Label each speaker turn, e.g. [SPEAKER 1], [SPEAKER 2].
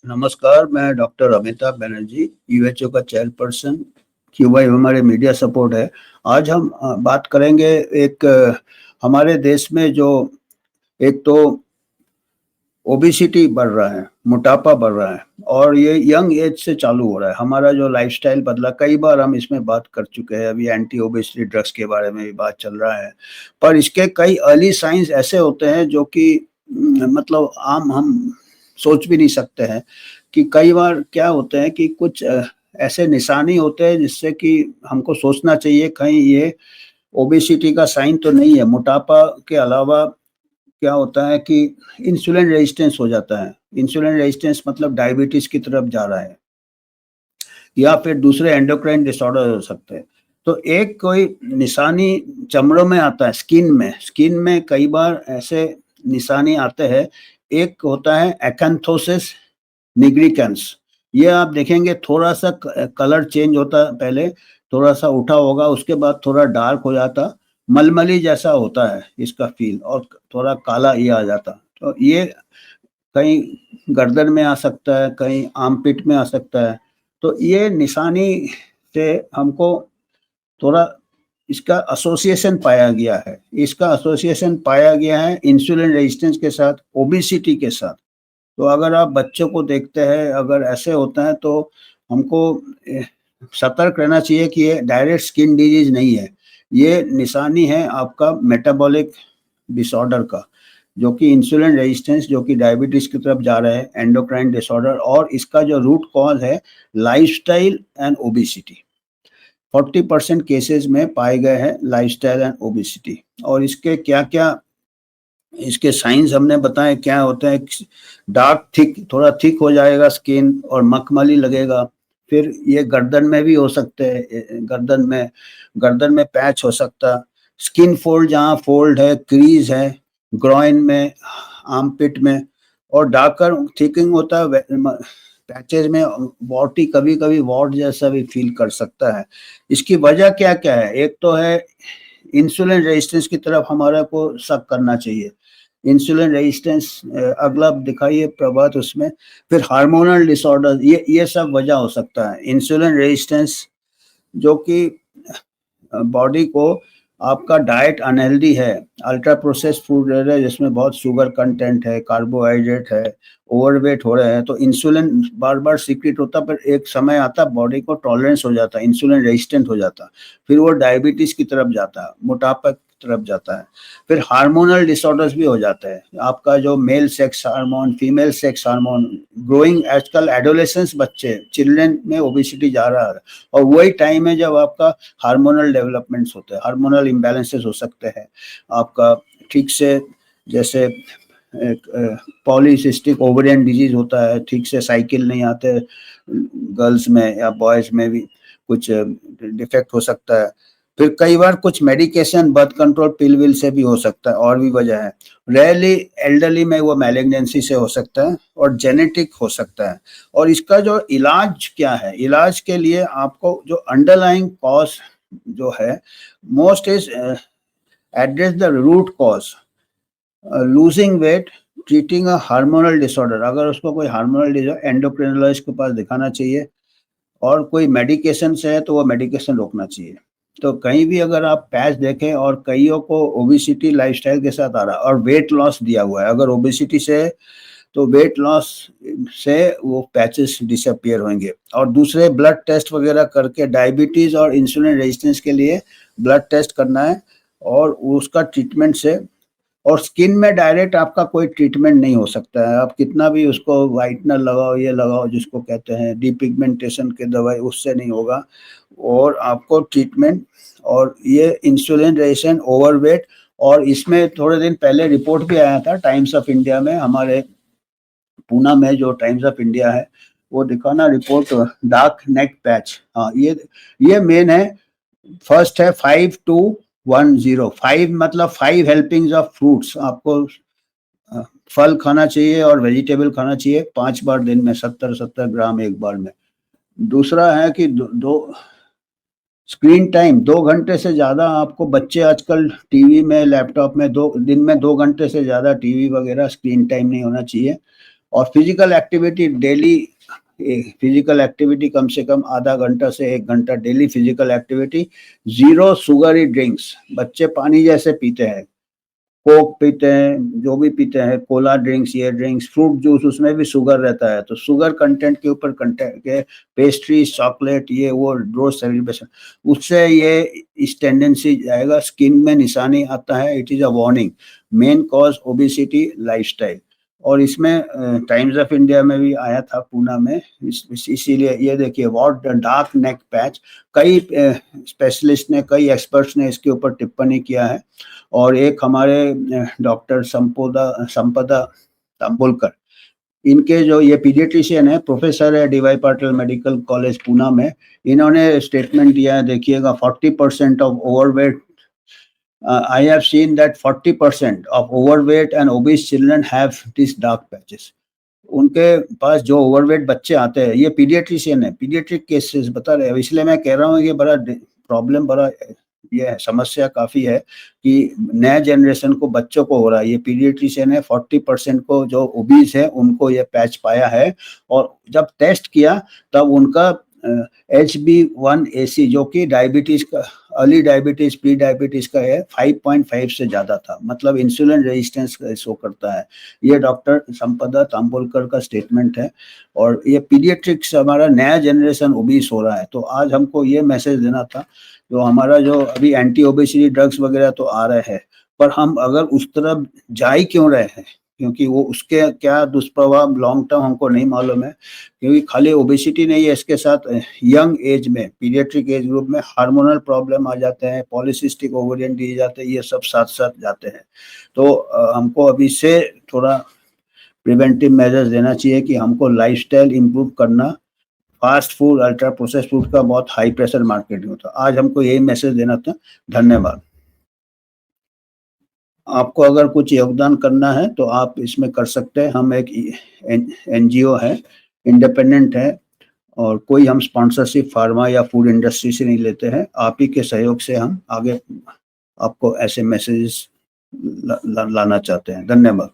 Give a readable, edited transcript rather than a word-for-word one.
[SPEAKER 1] नमस्कार, मैं डॉक्टर अमिताभ बनर्जी, यूएचओ का चेयरपर्सन, क्यूआई हमारे मीडिया सपोर्ट है। आज हम बात करेंगे एक हमारे देश में जो एक तो ओबेसिटी बढ़ रहा है, मोटापा बढ़ रहा है और ये यंग एज से चालू हो रहा है। हमारा जो लाइफ़स्टाइल बदला, कई बार हम इसमें बात कर चुके हैं, अभी एंटी ओबेसिटी ड्रग्स के बारे में भी बात चल रहा है। पर इसके कई अर्ली साइन्स ऐसे होते हैं जो कि मतलब आम हम सोच भी नहीं सकते हैं कि कई बार क्या होता है कि कुछ ऐसे निशानी होते हैं जिससे कि हमको सोचना चाहिए कहीं ये ओबेसिटी का साइन तो नहीं है। मोटापा के अलावा क्या होता है कि इंसुलिन रेजिस्टेंस हो जाता है। इंसुलिन रेजिस्टेंस मतलब डायबिटीज़ की तरफ जा रहा है या फिर दूसरे एंडोक्राइन डिसऑर्डर हो सकते हैं। तो एक कोई निशानी चमड़ों में आता है, स्किन में कई बार ऐसे निशानी आते हैं। एक होता है एक्यांथोसिस निग्रिकेंस। ये आप देखेंगे थोड़ा-सा कलर चेंज होता है, पहले थोड़ा-सा उठा होगा, उसके बाद थोड़ा डार्क हो जाता, मलमली जैसा होता है इसका फ़ील और थोड़ा काला ये आ जाता। तो ये कहीं गर्दन में आ सकता है, कहीं आर्मपिट में आ सकता है। तो ये निशानी से हमको थोड़ा इसका एसोसिएशन पाया गया है। इसका एसोसिएशन पाया गया है इंसुलिन रेजिस्टेंस के साथ, ओबेसिटी के साथ। तो अगर आप बच्चों को देखते हैं, अगर ऐसे होता है तो हमको सतर्क रहना चाहिए कि ये डायरेक्ट स्किन डिजीज़ नहीं है। ये निशानी है आपका मेटाबॉलिक डिसऑर्डर का, जो कि इंसुलिन रेजिस्टेंस, जो कि डायबिटीज़ की तरफ जा रहा है, एंडोक्राइन डिसऑर्डर, और इसका जो रूट कॉज़ है लाइफ़स्टाइल एंड ओबेसिटी। 40% केसेज़ में पाए गए हैं लाइफ़स्टाइल एंड ओबेसिटी। और इसके क्या-क्या इसके साइन्स हमने बताए क्या होते हैं। डार्क थिक, थोड़ा थिक हो जाएगा स्किन और मखमली लगेगा। फिर ये गर्दन में भी हो सकते हैं, गर्दन में पैच हो सकता, स्किन फोल्ड जहाँ फोल्ड है, क्रीज है, ग्रॉइन में, आर्मपिट में, और डार्कर थिकिंग होता है पैचेज में। वॉटी कभी-कभी वॉट जैसा भी फील कर सकता है। इसकी वजह क्या-क्या है? एक तो है इंसुलिन रेजिस्टेंस की तरफ हमारा को शक करना चाहिए। इंसुलिन रेजिस्टेंस अगला दिखाइए प्रभात उसमें। फिर हार्मोनल डिसऑर्डर, ये सब वजह हो सकता है। इंसुलिन रेजिस्टेंस जो कि बॉडी को आपका डाइट अनहेल्दी है, अल्ट्रा प्रोसेस्ड फूड ले रहे हैं जिसमें बहुत शुगर कंटेंट है, कार्बोहाइड्रेट है, ओवरवेट हो रहे हैं, तो इंसुलिन बार-बार सीक्रेट होता, पर एक समय आता बॉडी को टॉलरेंस हो जाता है, इंसुलिन रेजिस्टेंट हो जाता, फिर वो डायबिटीज़ की तरफ जाता है, मोटापा की तरफ जाता है। फिर हार्मोनल डिसऑर्डर्स भी हो जाते हैं। आपका जो male sex hormone, female sex hormone, growing आजकल एडोलेसेंस बच्चे, चिल्ड्रन में ओबेसिटी जा रहा है, और वही टाइम है जब आपका हार्मोनल डेवलपमेंट्स होते हैं, हार्मोनल इम्बैलेंसेस हो सकते हैं आपका ठीक से। जैसे पॉलीसिस्टिक ओवेरियन डिजीज होता है, ठीक से साइकिल नहीं आते गर्ल्स में या बॉयज़ में भी कुछ डिफेक्ट हो सकता है। फिर कई बार कुछ medication, birth control pill will say भी हो सकता है, और भी वजह है। रेयरली एल्डरली में वो मैलिग्नेंसी से हो सकता है और जेनेटिक हो सकता है। और इसका जो इलाज क्या है, इलाज के लिए आपको जो अंडरलाइंग कॉज जो है, most is address the root cause, losing weight, treating a hormonal disorder. अगर उसको कोई हार्मोनल डिसऑर्डर, एंडोक्रिनोलॉजिस्ट के पास दिखाना चाहिए, और कोई मेडिकेशन से है तो वो मेडिकेशन रोकना चाहिए। तो कहीं भी अगर आप पैच देखें, और कईयों को ओबेसिटी लाइफस्टाइल के साथ आ रहा है और वेट लॉस दिया हुआ है, अगर ओबेसिटी से है तो वेट लॉस से वो पैचेस डिसअपियर होंगे। और दूसरे ब्लड टेस्ट वगैरह करके डायबिटीज़ और इंसुलिन रेजिस्टेंस के लिए ब्लड टेस्ट करना है, और उसका ट्रीटमेंट से। और स्किन में डायरेक्ट आपका कोई ट्रीटमेंट नहीं हो सकता है, आप कितना भी उसको व्हाइटनर लगाओ, ये लगाओ जिसको कहते हैं डिपिगमेंटेशन के दवाई, उससे नहीं होगा। और आपको ट्रीटमेंट, और ये इंसुलिन रेजिस्टेंट, ओवरवेट, और इसमें थोड़े दिन पहले रिपोर्ट भी आया था टाइम्स ऑफ इंडिया में, हमारे पूना में जो टाइम्स ऑफ इंडिया है वो दिखाना रिपोर्ट, डार्क नेक पैच। हाँ, ये मेन है। फर्स्ट है 5-2-1-0। 5 मतलब 5 हेल्पिंग्स ऑफ फ्रूट्स, आपको फल खाना चाहिए और वेजिटेबल खाना चाहिए 5 बार दिन में, 70-70 ग्राम एक बार में। दूसरा है कि दो स्क्रीन टाइम, 2 घंटे से ज़्यादा आपको, बच्चे आजकल टीवी में, लैपटॉप में, दिन में 2 घंटे से ज़्यादा टीवी वगैरह स्क्रीन टाइम नहीं होना चाहिए। और physical activity daily, physical activity कम से कम आधा घंटा से 1 घंटा daily physical activity. 0 sugary drinks, बच्चे पानी जैसे पीते हैं, कोक पीते हैं, जो भी पीते हैं, कोला ड्रिंक्स, ये ड्रिंक्स, फ्रूट जूस, उसमें भी शुगर रहता है, तो शुगर कंटेंट के ऊपर कंटेंट के पेस्ट्री, चॉकलेट, ये वो रोज सेलिब्रेशन, उससे ये इस टेंडेंसी जाएगा, स्किन में निशानी आता है। It is a warning, main cause obesity lifestyle. और इसमें टाइम्स ऑफ इंडिया में भी आया था पूना में, इसीलिए ये देखिए, व्हाट डार्क नेक पैच, कई स्पेशलिस्ट ने, कई एक्सपर्ट्स ने इसके ऊपर टिप्पणी किया है। और एक हमारे डॉक्टर संपदा तांबुलकर, इनके जो ये पीडियाट्रिशियन है, प्रोफेसर है DY Patil medical college Poona में, इन्होंने स्टेटमेंट दिया है, देखिएगा, 40% of overweight, I have seen that 40% of overweight and obese children have these dark patches. उनके पास जो ओवरवेट बच्चे आते हैं, ये पीडियाट्रिशियन है, पीडियाट्रिक केसेस बता रहे हैं, इसलिए मैं कह रहा हूँ ये बड़ा प्रॉब्लम, बड़ा ये है, समस्या काफ़ी है कि नए जनरेशन को, बच्चों को हो रहा है। ये पीडियाट्रिशियन है, 40% को जो ओबीस है उनको ये पैच पाया है, और जब टेस्ट किया तब उनका HB1AC जो कि डायबिटीज़ का, अर्ली डायबिटीज़, प्री डायबिटीज़ का है, 5.5 से ज़्यादा था, मतलब इंसुलिन रेजिस्टेंस शो करता है। ये डॉक्टर संपदा तांबुलकर का स्टेटमेंट है। और ये पीडियाट्रिक्स, हमारा नया जनरेशन ओबीस हो रहा है, तो आज हमको ये मैसेज देना था। जो हमारा जो अभी एंटी ओबेसिटी ड्रग्स वगैरह तो आ रहे हैं, पर हम अगर उस तरफ जा ही क्यों रहे हैं, क्योंकि वो उसके क्या दुष्प्रभाव लॉन्ग टर्म हमको नहीं मालूम है। क्योंकि खाली ओबेसिटी नहीं है, इसके साथ यंग एज में, पीडियाट्रिक एज ग्रुप में हार्मोनल प्रॉब्लम आ जाते हैं, पॉलीसिस्टिक ओवेरियन डिजीज आते हैं, ये सब साथ साथ जाते हैं। तो हमको अभी से थोड़ा प्रिवेंटिव मेजर्स देना चाहिए कि हमको लाइफस्टाइल इंप्रूव करना। Fast food, ultra processed food का बहुत हाई प्रेशर मार्केट होता है। आज हमको यही मैसेज देना था। धन्यवाद। आपको अगर कुछ योगदान करना है तो आप इसमें कर सकते हैं। हम एक NGO है, इंडिपेंडेंट है, और कोई हम स्पॉन्सरशिप फार्मा या फूड इंडस्ट्री से नहीं लेते हैं। आप ही के सहयोग से हम आगे आपको ऐसे मैसेजेस लाना चाहते हैं। धन्यवाद।